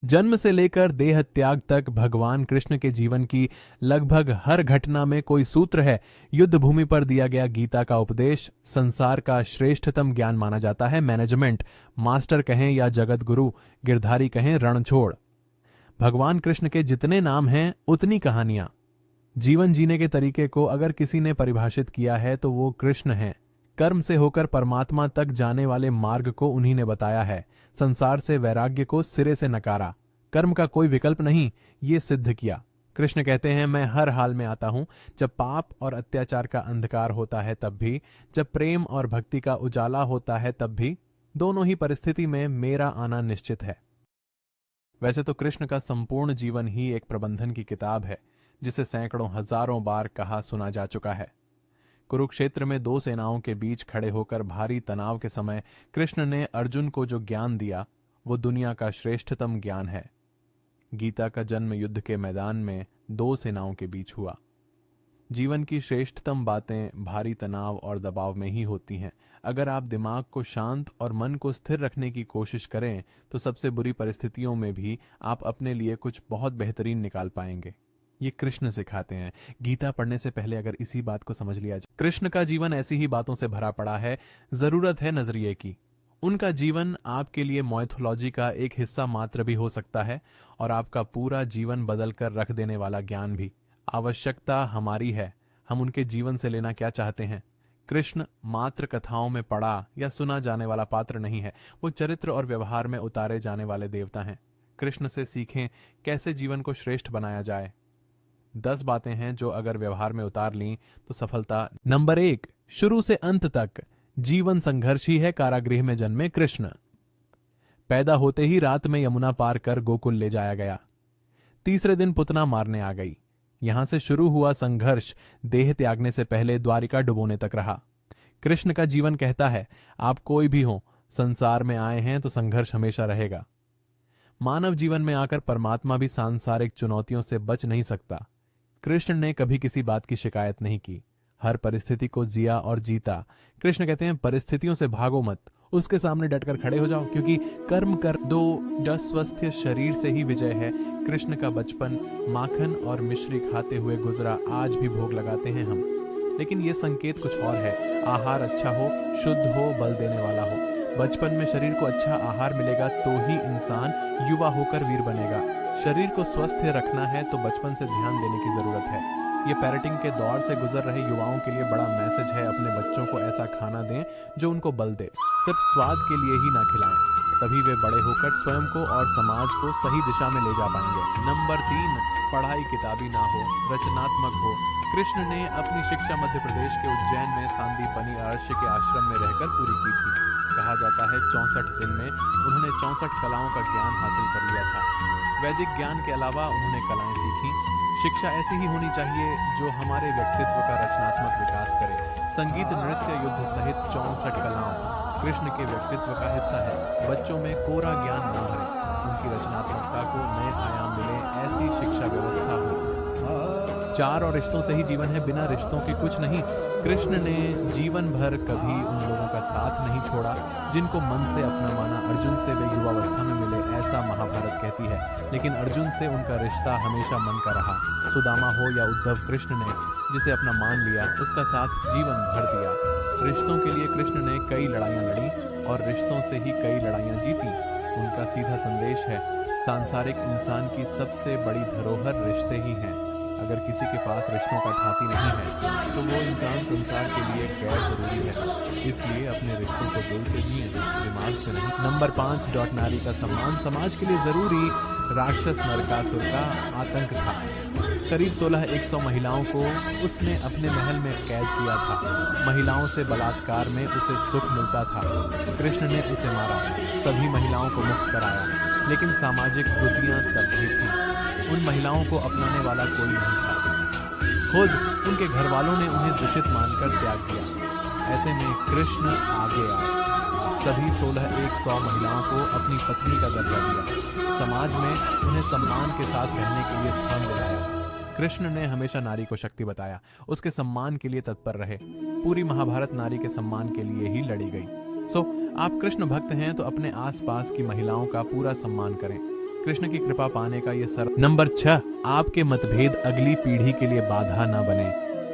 जन्म से लेकर देह त्याग तक भगवान कृष्ण के जीवन की लगभग हर घटना में कोई सूत्र है। युद्ध भूमि पर दिया गया गीता का उपदेश संसार का श्रेष्ठतम ज्ञान माना जाता है। मैनेजमेंट, मास्टर कहें या जगत गुरु, गिरधारी कहें रणछोड़, भगवान कृष्ण के जितने नाम हैं उतनी कहानियां। जीवन जीने के तरीके को अगर किसी ने परिभाषित किया है तो वो कृष्ण हैं। कर्म से होकर परमात्मा तक जाने वाले मार्ग को उन्हीं ने बताया है। संसार से वैराग्य को सिरे से नकारा, कर्म का कोई विकल्प नहीं, ये सिद्ध किया। कृष्ण कहते हैं, मैं हर हाल में आता हूं, जब पाप और अत्याचार का अंधकार होता है तब भी, जब प्रेम और भक्ति का उजाला होता है तब भी, दोनों ही परिस्थिति में मेरा आना निश्चित है। वैसे तो कृष्ण का संपूर्ण जीवन ही एक प्रबंधन की किताब है, जिसे सैकड़ों हजारों बार कहा सुना जा चुका है। कुरुक्षेत्र में दो सेनाओं के बीच खड़े होकर भारी तनाव के समय कृष्ण ने अर्जुन को जो ज्ञान दिया वो दुनिया का श्रेष्ठतम ज्ञान है। गीता का जन्म युद्ध के मैदान में दो सेनाओं के बीच हुआ। जीवन की श्रेष्ठतम बातें भारी तनाव और दबाव में ही होती हैं। अगर आप दिमाग को शांत और मन को स्थिर रखने की कोशिश करें तो सबसे बुरी परिस्थितियों में भी आप अपने लिए कुछ बहुत बेहतरीन निकाल पाएंगे। ये कृष्ण सिखाते हैं। गीता पढ़ने से पहले अगर इसी बात को समझ लिया जाए, कृष्ण का जीवन ऐसी ही बातों से भरा पड़ा है। जरूरत है नजरिए की। उनका जीवन आपके लिए माइथोलॉजी का एक हिस्सा मात्र भी हो सकता है और आपका पूरा जीवन बदल कर रख देने वाला ज्ञान भी। आवश्यकता हमारी है, हम उनके जीवन से लेना क्या चाहते हैं। कृष्ण मात्र कथाओं में पढ़ा या सुना जाने वाला पात्र नहीं है, वो चरित्र और व्यवहार में उतारे जाने वाले देवता हैं। कृष्ण से सीखें कैसे जीवन को श्रेष्ठ बनाया जाए। 10 बातें हैं जो अगर व्यवहार में उतार लीं तो सफलता। नंबर 1, शुरू से अंत तक जीवन संघर्ष ही है कारागृह में जन्मे कृष्ण। पैदा होते ही रात में यमुना पार कर गोकुल ले जाया गया। तीसरे दिन पुतना मारने आ गई। यहां से शुरू हुआ संघर्ष देह त्यागने से पहले द्वारिका डुबोने तक रहा। कृष्ण का जीवन कहता है, आप कोई भी हो, संसार में आए हैं तो संघर्ष हमेशा रहेगा। मानव जीवन में आकर परमात्मा भी सांसारिक चुनौतियों से बच नहीं सकता। कृष्ण ने कभी किसी बात की शिकायत नहीं की, हर परिस्थिति को जिया और जीता। कृष्ण कहते हैं, परिस्थितियों से भागो मत, उसके सामने डटकर खड़े हो जाओ, क्योंकि कर्म कर दो स्वस्थ शरीर से ही विजय है। कृष्ण का बचपन माखन और मिश्री खाते हुए गुजरा, आज भी भोग लगाते हैं हम। लेकिन यह संकेत कुछ और है। आहार अच्छा हो, शुद्ध हो, बल देने वाला हो। बचपन में शरीर को अच्छा आहार मिलेगा तो ही इंसान युवा होकर वीर बनेगा। शरीर को स्वस्थ रखना है तो बचपन से ध्यान देने की जरूरत है। ये पेरेंटिंग के दौर से गुजर रहे युवाओं के लिए बड़ा मैसेज है। अपने बच्चों को ऐसा खाना दें जो उनको बल दे, सिर्फ स्वाद के लिए ही ना खिलाएं, तभी वे बड़े होकर स्वयं को और समाज को सही दिशा में ले जा पाएंगे। नंबर 3, पढ़ाई किताबी ना हो, रचनात्मक हो। कृष्ण ने अपनी शिक्षा मध्य प्रदेश के उज्जैन में सांदीपनि अरण्य के आश्रम में रहकर पूरी की थी। कहा जाता है 64 दिन में उन्होंने 64 कलाओं का ज्ञान हासिल कर लिया था। वैदिक ज्ञान के अलावा उन्होंने कलाएं सीखी। शिक्षा ऐसी ही होनी चाहिए जो हमारे व्यक्तित्व का रचनात्मक विकास करे। संगीत, नृत्य, युद्ध सहित 64 कलाओं कृष्ण के व्यक्तित्व का हिस्सा है। बच्चों में कोरा ज्ञान न भरे, उनकी रचनात्मकता को नए आयाम मिले, ऐसी शिक्षा व्यवस्था हो। 4 और रिश्तों से ही जीवन है, बिना रिश्तों के कुछ नहीं। कृष्ण ने जीवन भर कभी उन लोगों का साथ नहीं छोड़ा जिनको मन से अपना माना। अर्जुन से वे युवावस्था में मिले, ऐसा महाभारत कहती है, लेकिन अर्जुन से उनका रिश्ता हमेशा मन का रहा। सुदामा हो या उद्धव, कृष्ण ने जिसे अपना मान लिया उसका साथ जीवन भर दिया। रिश्तों के लिए कृष्ण ने कई लड़ाइयां लड़ी और रिश्तों से ही कई लड़ाइयां जीती। उनका सीधा संदेश है, सांसारिक इंसान की सबसे बड़ी धरोहर रिश्ते ही हैं। अगर किसी के पास रिश्तों का ठाती नहीं है तो वो इंसान संसार के लिए गैर जरूरी है। इसलिए अपने रिश्तों को दिल से जिए, दिमाग से नहीं। नंबर 5, नारी का सम्मान। समाज के लिए जरूरी राक्षस नरकासुर का आतंक था। करीब 1600 महिलाओं को उसने अपने महल में कैद किया था। महिलाओं से बलात्कार में उसे सुख मिलता था। कृष्ण ने उसे मारा, सभी महिलाओं को मुक्त कराया, लेकिन सामाजिक त्रुटियां तब भी थीं। उन महिलाओं को अपनाने वाला कोई नहीं था। खुद उनके घर वालों ने उन्हें दूषित मानकर त्याग दिया। ऐसे में कृष्ण आगे आए, सभी 1600 महिलाओं को अपनी पत्नी का दर्जा दिया। समाज में उन्हें सम्मान के साथ रहने के लिए स्थान दिलाया। कृष्ण ने हमेशा नारी को शक्ति बताया, उसके सम्मान के लिए तत्पर रहे। पूरी महाभारत नारी के सम्मान के लिए ही लड़ी गई। आप कृष्ण भक्त हैं तो अपने आसपास की महिलाओं का पूरा सम्मान करें। कृष्ण की कृपा पाने का ये सर। नंबर 6, आपके मतभेद अगली पीढ़ी के लिए बाधा ना बने।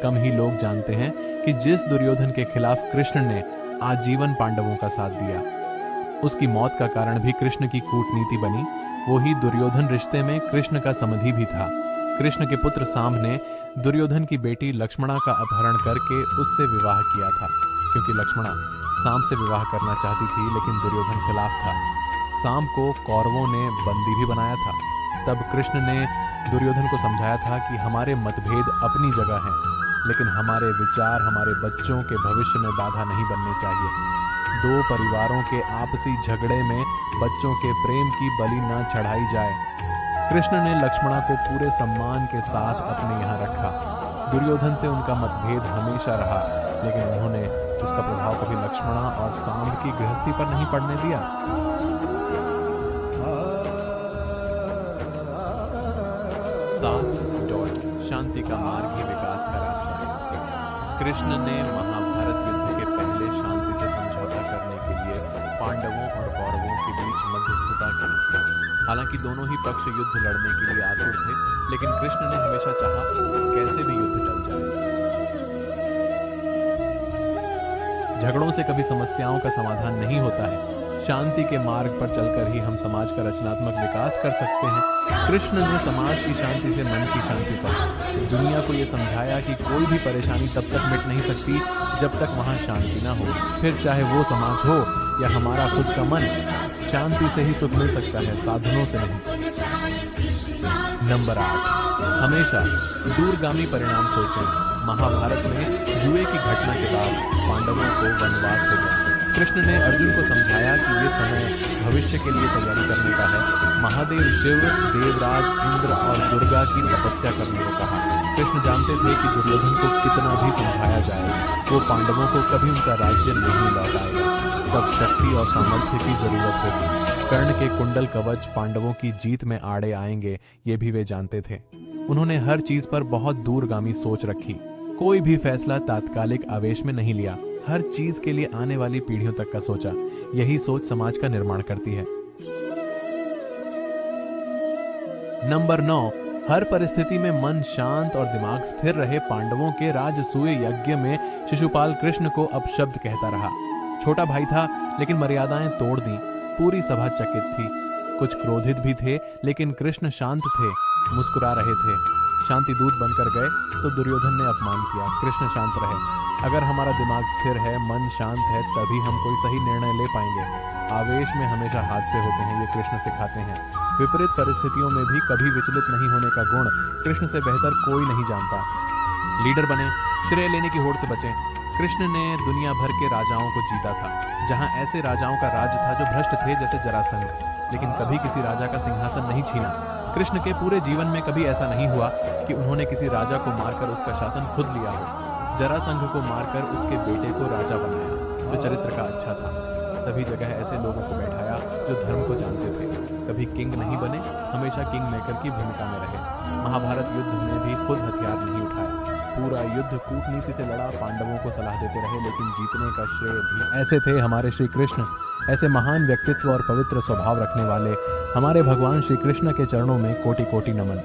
कम ही लोग जानते हैं कि जिस दुर्योधन के खिलाफ कृष्ण ने आजीवन पांडवों का साथ दिया, उसकी मौत का कारण भी कृष्ण की कूटनीति बनी। वही दुर्योधन रिश्ते में कृष्ण का समधी भी था। कृष्ण के पुत्र सांब ने दुर्योधन की बेटी लक्ष्मणा का अपहरण करके उससे विवाह किया था, क्योंकि लक्ष्मणा सांब से विवाह करना चाहती थी, लेकिन दुर्योधन खिलाफ था। सांब को कौरवों ने बंदी भी बनाया था। तब कृष्ण ने दुर्योधन को समझाया था कि हमारे मतभेद अपनी जगह हैं, लेकिन हमारे विचार हमारे बच्चों के भविष्य में बाधा नहीं बनने चाहिए। दो परिवारों के आपसी झगड़े में बच्चों के प्रेम की बलि न चढ़ाई जाए। कृष्ण ने लक्ष्मणा को पूरे सम्मान के साथ अपने यहाँ रखा। दुर्योधन से उनका मतभेद हमेशा रहा, लेकिन उन्होंने उसका प्रभाव कभी लक्ष्मणा और सांब की गृहस्थी पर नहीं पड़ने दिया। 7. शांति का मार्ग ही विकास का रास्ता है। कृष्ण ने महाभारत युद्ध के पहले शांति से समझौता करने के लिए पांडवों और कौरवों के बीच मध्यस्थता की। हालांकि दोनों ही पक्ष युद्ध लड़ने के लिए आतुर थे, लेकिन कृष्ण ने हमेशा चाहा कैसे भी युद्ध टल जाए। झगड़ों से कभी समस्याओं का समाधान नहीं होता है। शांति के मार्ग पर चलकर ही हम समाज का रचनात्मक विकास कर सकते हैं। कृष्ण ने समाज की शांति से मन की शांति तक दुनिया को यह समझाया कि कोई भी परेशानी तब तक मिट नहीं सकती जब तक वहां शांति ना हो, फिर चाहे वो समाज हो या हमारा खुद का मन। शांति से ही सुख मिल सकता है, साधनों से नहीं। नंबर 8, हमेशा दूरगामी परिणाम सोचें। महाभारत में जुए की घटना के बाद पांडवों को वनवास हो गया। कृष्ण ने अर्जुन को समझाया कि ये समय भविष्य के लिए तैयारी करने का है। महादेव शिव, देवराज इंद्र और दुर्गा की तपस्या करने को कहा। कृष्ण जानते थे कि दुर्योधन को कितना भी समझाया जाए, वो पांडवों को कभी उनका राज्य नहीं लौटाएगा। तब शक्ति और सामर्थ्य की जरूरत होगी। कर्ण के कुंडल कवच पांडवों की जीत में आड़े आएंगे, ये भी वे जानते थे। उन्होंने हर चीज पर बहुत दूरगामी सोच रखी। कोई भी फैसला तात्कालिक आवेश में नहीं लिया। हर चीज के लिए आने वाली पीढ़ियों तक का सोचा। यही सोच समाज का निर्माण करती है। नंबर 9, हर परिस्थिति में मन शांत और दिमाग स्थिर रहे। पांडवों के राजसूय यज्ञ में शिशुपाल कृष्ण को अपशब्द कहता रहा। छोटा भाई था, लेकिन मर्यादाएं तोड़ दी। पूरी सभा चकित थी। कुछ क्रोधित भी थे, लेकिन कृष्ण शांत थे, मुस्कुरा रहे थे। शांति दूत बनकर गए तो दुर्योधन ने अपमान किया। कृष्ण शांत रहे। अगर हमारा दिमाग स्थिर है, मन शांत है, तभी हम कोई सही निर्णय ले पाएंगे। आवेश में हमेशा हादसे होते हैं, ये कृष्ण सिखाते हैं। विपरीत परिस्थितियों में भी कभी विचलित नहीं होने का गुण कृष्ण से बेहतर कोई नहीं जानता। लीडर बने, श्रेय लेने की होड़ से बचें। कृष्ण ने दुनिया भर के राजाओं को जीता था। जहां ऐसे राजाओं का राज था जो भ्रष्ट थे, जैसे जरासंध, लेकिन कभी किसी राजा का सिंहासन नहीं छीना। कृष्ण के पूरे जीवन में कभी ऐसा नहीं हुआ कि उन्होंने किसी राजा को मारकर उसका शासन खुद लिया हो। जरासंध को मारकर उसके बेटे को राजा बनाया, जो चरित्र का अच्छा था। सभी जगह ऐसे लोगों को बैठाया जो धर्म को जानते थे। कभी किंग नहीं बने, हमेशा किंग मेकर की भूमिका में रहे। महाभारत युद्ध में भी खुद हथियार नहीं उठाया। पूरा युद्ध कूटनीति से लड़ा। पांडवों को सलाह देते रहे, लेकिन जीतने का श्रेय भी ऐसे थे हमारे श्री कृष्ण। ऐसे महान व्यक्तित्व और पवित्र स्वभाव रखने वाले हमारे भगवान श्री कृष्ण के चरणों में कोटि कोटि नमन।